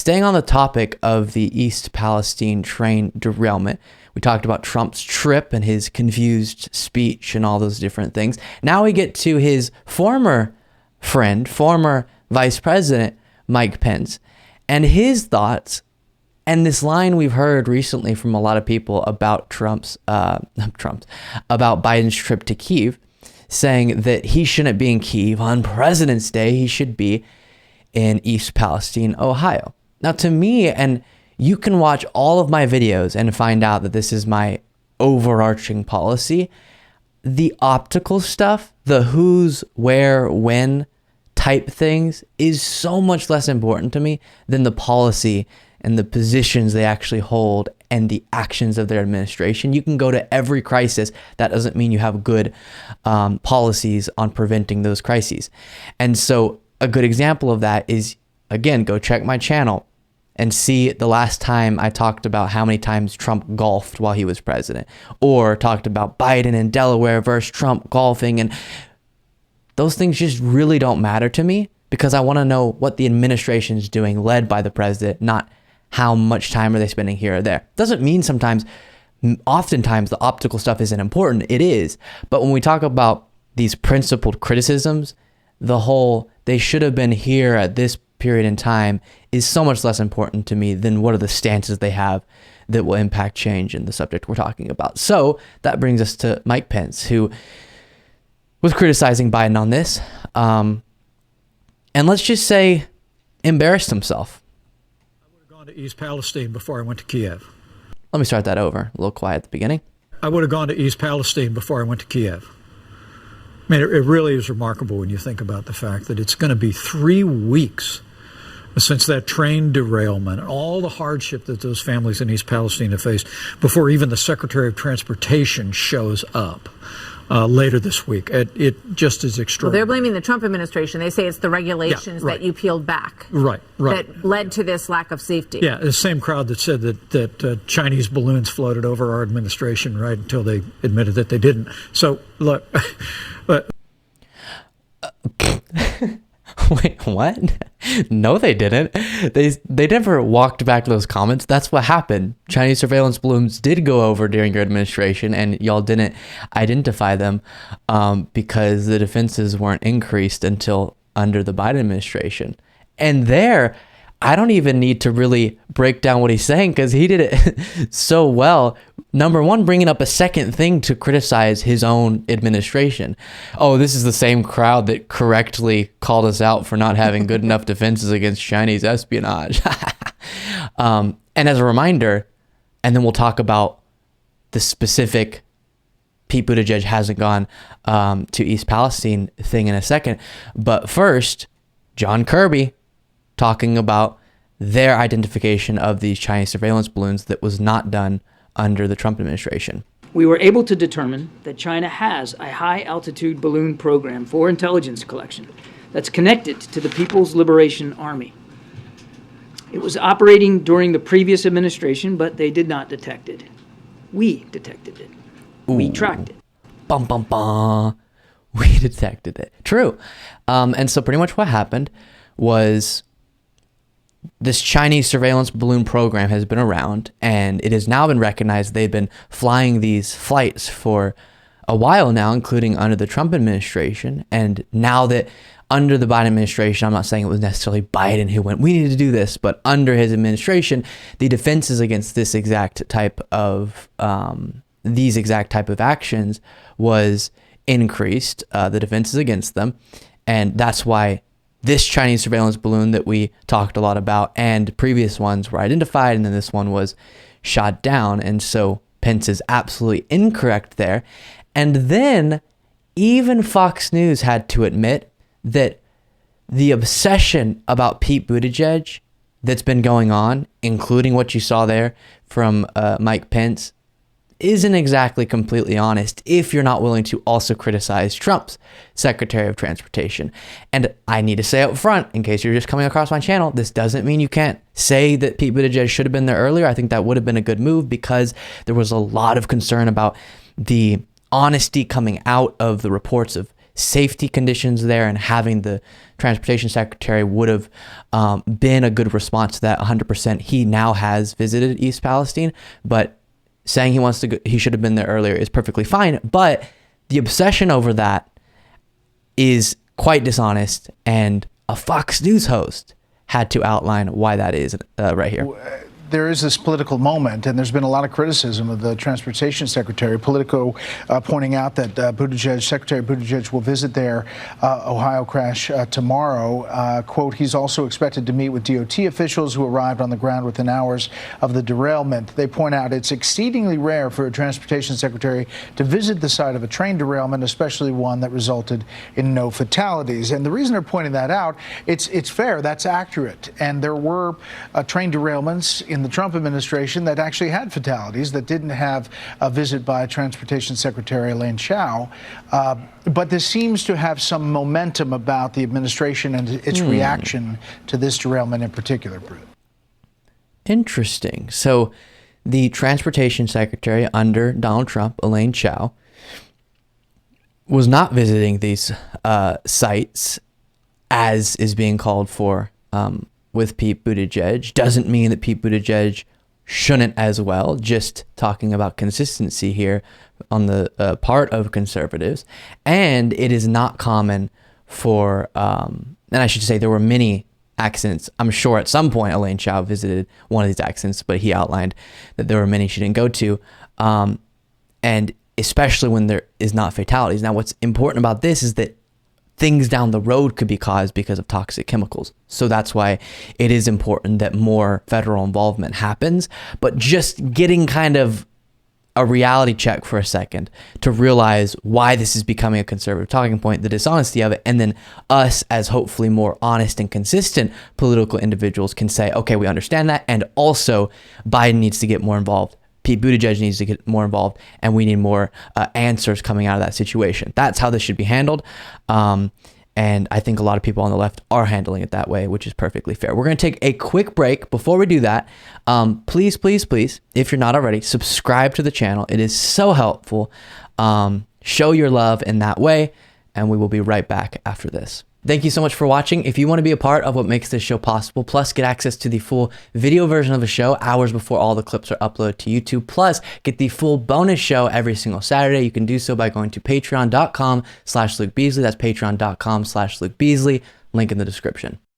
Staying on the topic of the East Palestine train derailment, we talked about Trump's trip and his confused speech and all those different things. Now we get to his former friend, former Vice President Mike Pence, and his thoughts, and this line we've heard recently from a lot of people about about Biden's trip to Kyiv, saying that he shouldn't be in Kyiv on President's Day. He should be in East Palestine, Ohio. Now, to me, and you can watch all of my videos and find out that this is my overarching policy, the optical stuff, the who's, where, when type things is so much less important to me than the policy and the positions they actually hold and the actions of their administration. You can go to every crisis. That doesn't mean you have good policies on preventing those crises. And so a good example of that is, again, go check my channel and see the last time I talked about how many times Trump golfed while he was president, or talked about Biden in Delaware versus Trump golfing. And those things just really don't matter to me because I want to know what the administration is doing led by the president, not how much time are they spending here or there. Doesn't mean oftentimes the optical stuff isn't important. It is. But when we talk about these principled criticisms, the whole they should have been here at this period in time is so much less important to me than what are the stances they have that will impact change in the subject we're talking about. So that brings us to Mike Pence, who was criticizing Biden on this, and let's just say embarrassed himself. I would have gone to East Palestine before I went to Kiev. Let me start that over. A little quiet at the beginning. I would have gone to East Palestine before I went to Kiev. I mean, it really is remarkable when you think about the fact that it's going to be 3 weeks since that train derailment and all the hardship that those families in East Palestine have faced before even the Secretary of Transportation shows up later this week. It just is extraordinary. Well, they're blaming the Trump administration. They say it's the regulations that you peeled back. Right. That led to this lack of safety. Yeah, the same crowd that said that Chinese balloons floated over our administration, right, until they admitted that they didn't. So, look... Wait, what? No, they didn't. They never walked back those comments. That's what happened. Chinese surveillance balloons did go over during your administration, and y'all didn't identify them because the defenses weren't increased until under the Biden administration. And there, I don't even need to really break down what he's saying because he did it so well. Number one, bringing up a second thing to criticize his own administration. Oh, this is the same crowd that correctly called us out for not having good enough defenses against Chinese espionage. And as a reminder, and then we'll talk about the specific Pete Buttigieg hasn't gone to East Palestine thing in a second. But first, John Kirby talking about their identification of these Chinese surveillance balloons that was not done under the Trump administration. We were able to determine that China has a high-altitude balloon program for intelligence collection that's connected to the People's Liberation Army. It was operating during the previous administration, but they did not detect it. We detected it. Ooh. We tracked it. Bum, bum, bum. We detected it. True. And so pretty much what happened was this Chinese surveillance balloon program has been around, and it has now been recognized. They've been flying these flights for a while now, including under the Trump administration. And now that under the Biden administration, I'm not saying it was necessarily Biden who went, we need to do this, but under his administration, the defenses against this exact type of, these exact type of actions was increased, the defenses against them. And that's why this Chinese surveillance balloon that we talked a lot about and previous ones were identified, and then this one was shot down. And so Pence is absolutely incorrect there. And then even Fox News had to admit that the obsession about Pete Buttigieg that's been going on, including what you saw there from Mike Pence, isn't exactly completely honest if you're not willing to also criticize Trump's Secretary of Transportation. And I need to say up front, in case you're just coming across my channel, this doesn't mean you can't say that Pete Buttigieg should have been there earlier. I think that would have been a good move because there was a lot of concern about the honesty coming out of the reports of safety conditions there, and having the transportation secretary would have been a good response to that 100%. He now has visited East Palestine, but saying he should have been there earlier is perfectly fine. But the obsession over that is quite dishonest, and a Fox News host had to outline why that is right here. There is this political moment, and there's been a lot of criticism of the transportation secretary. Politico pointing out that Secretary Buttigieg will visit their Ohio crash tomorrow. Quote, he's also expected to meet with DOT officials who arrived on the ground within hours of the derailment. They point out it's exceedingly rare for a transportation secretary to visit the site of a train derailment, especially one that resulted in no fatalities. And the reason they're pointing that out, it's fair, that's accurate. And there were train derailments in the Trump administration that actually had fatalities that didn't have a visit by Transportation Secretary Elaine Chao. But this seems to have some momentum about the administration and its reaction to this derailment in particular, Britt. Interesting. So the Transportation Secretary under Donald Trump, Elaine Chao, was not visiting these sites as is being called for with Pete Buttigieg. Doesn't mean that Pete Buttigieg shouldn't as well. Just talking about consistency here on the part of conservatives. And it is not common for, and I should say there were many accidents. I'm sure at some point Elaine Chao visited one of these accidents, but he outlined that there were many she didn't go to. And especially when there is not fatalities. Now, what's important about this is that things down the road could be caused because of toxic chemicals. So that's why it is important that more federal involvement happens. But just getting kind of a reality check for a second to realize why this is becoming a conservative talking point, the dishonesty of it, and then us as hopefully more honest and consistent political individuals can say, okay, we understand that, and also Biden needs to get more involved. Pete Buttigieg needs to get more involved, and we need more answers coming out of that situation. That's how this should be handled. And I think a lot of people on the left are handling it that way, which is perfectly fair. We're going to take a quick break. Before we do that, please, if you're not already, subscribe to the channel. It is so helpful. Show your love in that way, and we will be right back after this. Thank you so much for watching. If you want to be a part of what makes this show possible, plus get access to the full video version of the show hours before all the clips are uploaded to YouTube, plus get the full bonus show every single Saturday, you can do so by going to patreon.com/Luke Beasley. That's patreon.com/Luke Beasley. Link in the description.